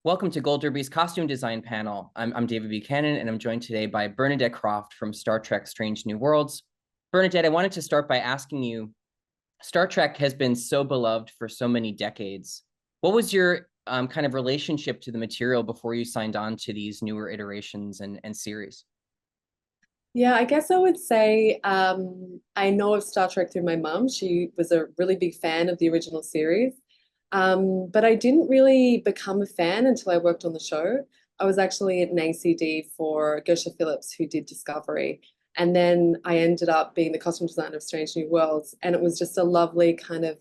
Welcome to Gold Derby's Costume Design Panel. I'm David Buchanan, and I'm joined today by Bernadette Croft from Star Trek Strange New Worlds. Bernadette, I wanted to start by asking you, Star Trek has been so beloved for so many decades. What was your kind of relationship to the material before you signed on to these newer iterations and series? Yeah, I guess I would say I know of Star Trek through my mum. She was a really big fan of the original series. But I didn't really become a fan until I worked on the show. I was actually an ACD for Gersha Phillips, who did Discovery. And then I ended up being the costume designer of Strange New Worlds. And it was just a lovely kind of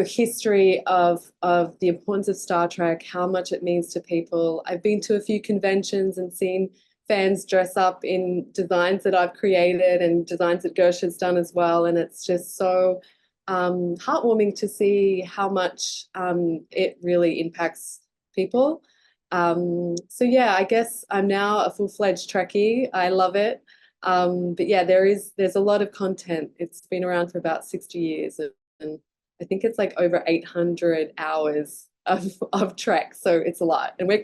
history of the importance of Star Trek, how much it means to people. I've been to a few conventions and seen fans dress up in designs that I've created and designs that Gersha's done as well. And it's just so heartwarming to see how much it really impacts people. So yeah, I guess I'm now a full-fledged Trekkie. I love it. But yeah, there's a lot of content. It's been around for about 60 years, and I think it's like over 800 hours of Trek. So it's a lot, and we're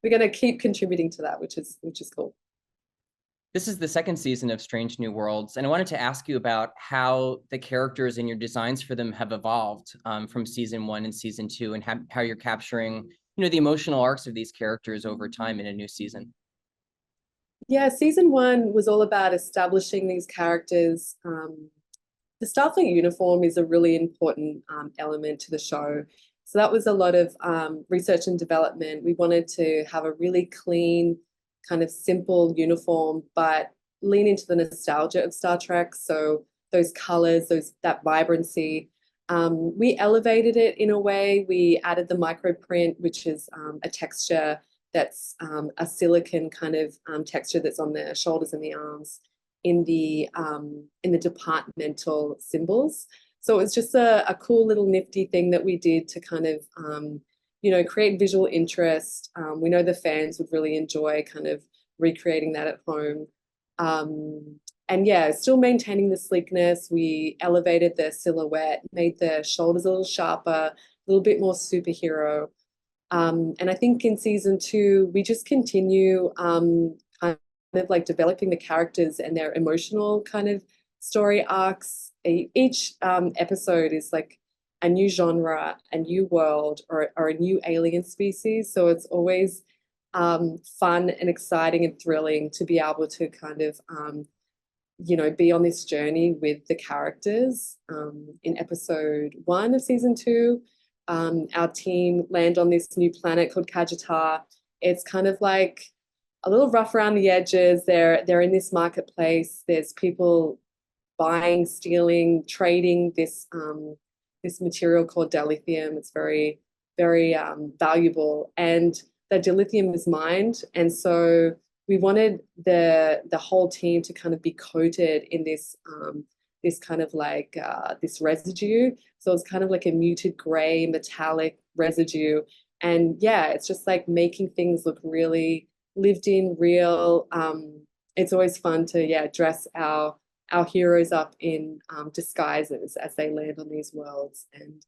going to keep contributing to that, which is cool. This is the second season of Strange New Worlds, and I wanted to ask you about how the characters and your designs for them have evolved from season one and season two, and how you're capturing, the emotional arcs of these characters over time in a new season. Yeah, season one was all about establishing these characters. The Starfleet uniform is a really important element to the show. So that was a lot of research and development. We wanted to have a really clean, kind of simple uniform, but lean into the nostalgia of Star Trek. So those colors, that vibrancy. We elevated it in a way. We added the microprint, which is a texture that's a silicon kind of texture that's on the shoulders and the arms in the departmental symbols. So it was just a cool little nifty thing that we did to kind of create visual interest. We know the fans would really enjoy kind of recreating that at home. And yeah, still maintaining the sleekness. We elevated the silhouette, made the shoulders a little sharper, a little bit more superhero. And I think in season two, we just continue kind of like developing the characters and their emotional kind of story arcs. Each episode is like a new genre, a new world, or a new alien species. So it's always fun and exciting and thrilling to be able to kind of, be on this journey with the characters. In episode one of season two, our team land on this new planet called Kajitar. It's kind of like a little rough around the edges. They're in this marketplace. There's people buying, stealing, trading this material called dilithium. It's very, very valuable, and that dilithium is mined. And so we wanted the whole team to kind of be coated in this kind of like this residue. So it's kind of like a muted gray metallic residue. And yeah, it's just like making things look really lived in, real. It's always fun to dress our heroes up in disguises as they land on these worlds. And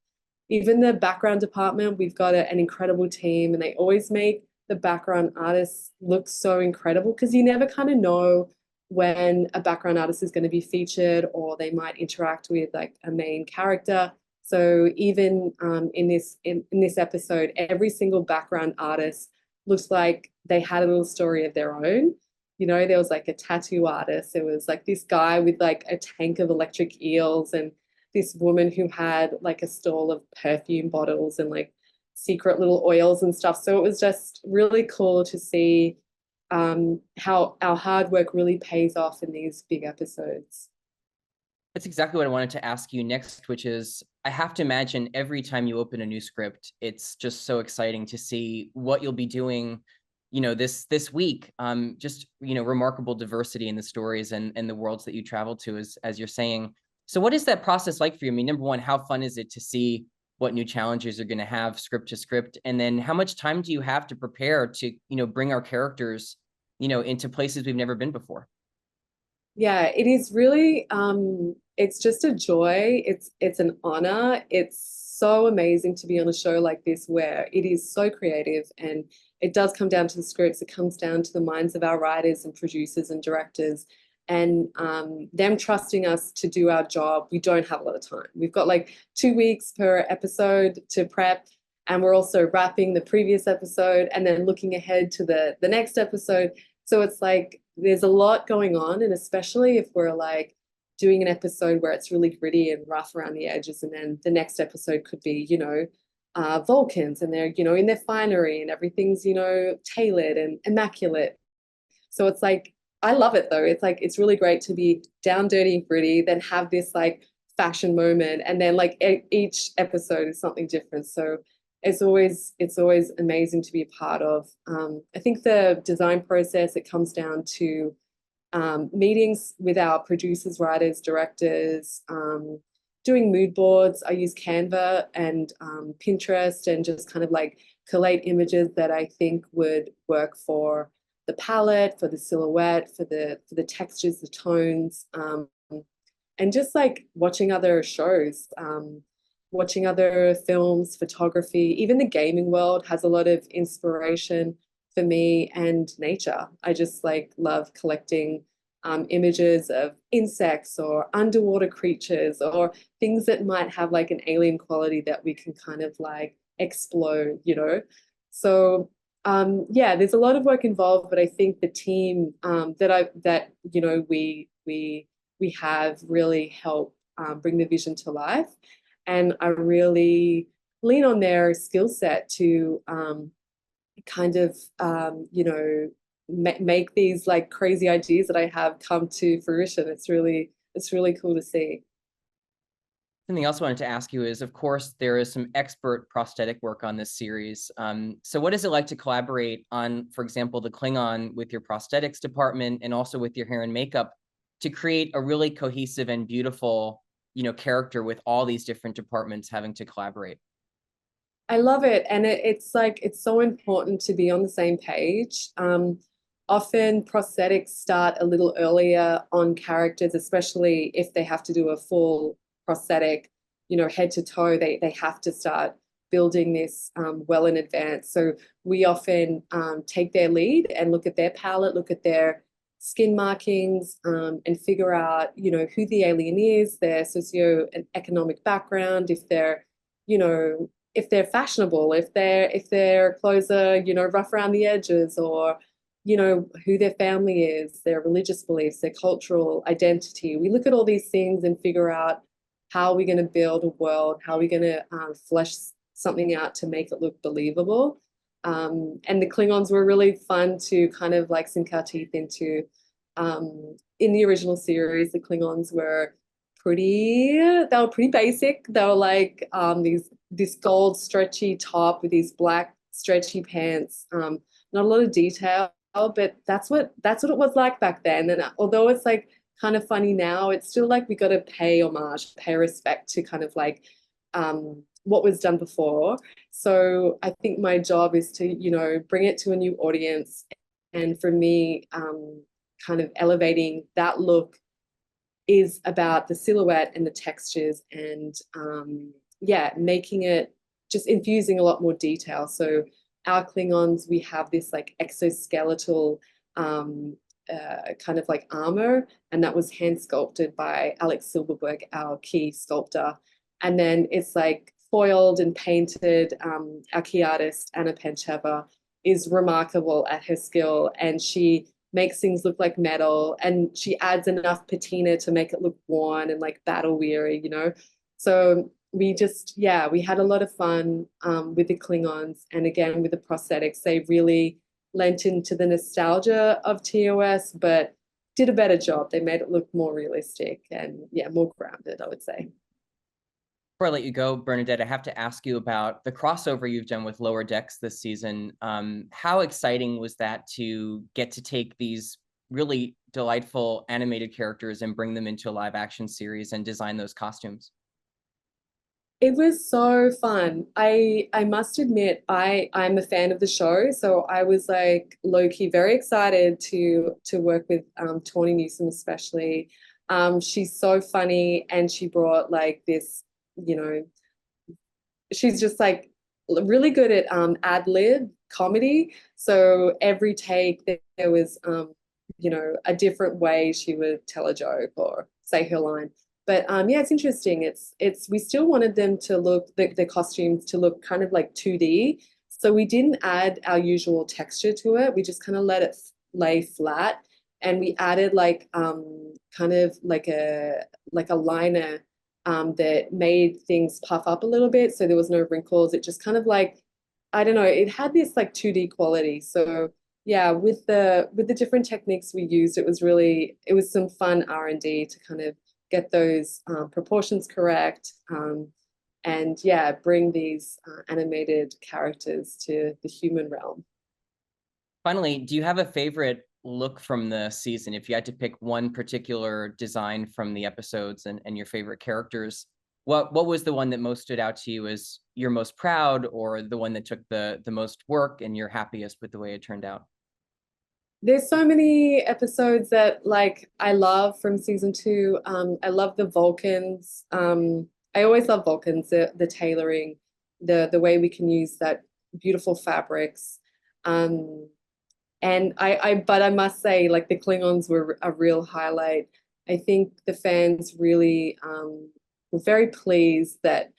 even the background department, we've got an incredible team, and they always make the background artists look so incredible, because you never kind of know when a background artist is going to be featured, or they might interact with like a main character. So even in this episode, every single background artist looks like they had a little story of their own. There was like a tattoo artist. There was like this guy with like a tank of electric eels, and this woman who had like a stall of perfume bottles and like secret little oils and stuff. So it was just really cool to see how our hard work really pays off in these big episodes. That's exactly what I wanted to ask you next, which is I have to imagine every time you open a new script, it's just so exciting to see what you'll be doing, this week. Just, remarkable diversity in the stories and the worlds that you travel to, as you're saying. So what is that process like for you? I mean, number one, how fun is it to see what new challenges you're going to have script to script? And then how much time do you have to prepare to, bring our characters, into places we've never been before? Yeah, it is really it's just a joy. It's an honor. It's so amazing to be on a show like this where it is so creative, and it does come down to the scripts. It comes down to the minds of our writers and producers and directors, and them trusting us to do our job. We don't have a lot of time. We've got like 2 weeks per episode to prep, and we're also wrapping the previous episode and then looking ahead to the next episode. So it's like there's a lot going on, and especially if we're like doing an episode where it's really gritty and rough around the edges, and then the next episode could be, Vulcans, and they're, in their finery and everything's, tailored and immaculate. So it's like, I love it though. It's like, it's really great to be down, dirty and gritty, then have this like fashion moment. And then like each episode is something different. So it's always amazing to be a part of. I think the design process, it comes down to meetings with our producers, writers, directors, doing mood boards. I use Canva and Pinterest, and just kind of like collate images that I think would work for the palette, for the silhouette, for the textures, the tones, and just like watching other shows, watching other films, photography. Even the gaming world has a lot of inspiration for me, and nature. I just like love collecting images of insects or underwater creatures or things that might have like an alien quality that we can kind of like explode, So yeah, there's a lot of work involved, but I think the team we have really helped bring the vision to life, and I really lean on their skill set to kind of make these like crazy ideas that I have come to fruition. It's really cool to see. Something else I wanted to ask you is, of course, there is some expert prosthetic work on this series. So what is it like to collaborate on, for example, the Klingon with your prosthetics department and also with your hair and makeup to create a really cohesive and beautiful, character with all these different departments having to collaborate? I love it. And it's like, it's so important to be on the same page. Often prosthetics start a little earlier on characters, especially if they have to do a full prosthetic, head to toe. They have to start building this well in advance. So we often take their lead and look at their palette, look at their skin markings, and figure out, who the alien is, their socio-economic background, if they're, if they're fashionable, if their clothes are, rough around the edges, or, who their family is, their religious beliefs, their cultural identity. We look at all these things and figure out how we're going to build a world, how we're going to flesh something out to make it look believable. And the Klingons were really fun to kind of like sink our teeth into. In the original series, the Klingons were pretty basic. They were like this gold stretchy top with these black stretchy pants. Not a lot of detail, but that's what it was like back then. And although it's like kind of funny now, it's still like we got to pay homage, pay respect to kind of like what was done before. So I think my job is to, bring it to a new audience. And for me, kind of elevating that look is about the silhouette and the textures, and yeah, making it, just infusing a lot more detail. So our Klingons, we have this like exoskeletal kind of like armor, and that was hand sculpted by Alex Silverberg, our key sculptor. And then it's like foiled and painted. Our key artist, Anna Pancheva, is remarkable at her skill, and she makes things look like metal, and she adds enough patina to make it look worn and like battle weary, So we had a lot of fun with the Klingons, and again with the prosthetics. They really lent into the nostalgia of TOS, but did a better job. They made it look more realistic and more grounded, I would say. Before I let you go, Bernadette, I have to ask you about the crossover you've done with Lower Decks this season. How exciting was that to get to take these really delightful animated characters and bring them into a live action series and design those costumes? It was so fun. I must admit, I'm a fan of the show, so I was like low-key very excited to work with Tawny Newsome especially. She's so funny, and she brought like this, you know, she's just like really good at ad lib comedy. So every take there was you know, a different way she would tell a joke or say her line. But yeah, it's interesting. It's we still wanted them to look the costumes to look kind of like 2D. So we didn't add our usual texture to it. We just kind of let it lay flat, and we added like kind of like a liner that made things puff up a little bit, so there was no wrinkles. It just kind of like, I don't know, it had this like 2D quality. So yeah, with the different techniques we used, it was some fun R&D to kind of get those proportions correct, and yeah, bring these animated characters to the human realm. Finally, do you have a favorite look from the season? If you had to pick one particular design from the episodes and your favorite characters, what was the one that most stood out to you as you're most proud, or the one that took the most work and you're happiest with the way it turned out? There's so many episodes that like I love from season two. I love the Vulcans. I always love Vulcans, the tailoring, the way we can use that beautiful fabrics. Um, and but I must say, like the Klingons were a real highlight. I think the fans really were very pleased that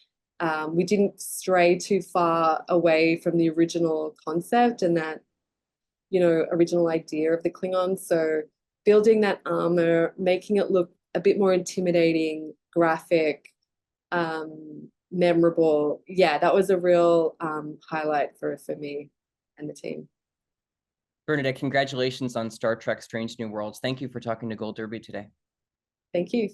we didn't stray too far away from the original concept and that, you know, original idea of the Klingons. So building that armor, making it look a bit more intimidating, graphic, memorable. Yeah, that was a real highlight for me and the team. Bernadette, congratulations on Star Trek Strange New Worlds. Thank you for talking to Gold Derby today. Thank you.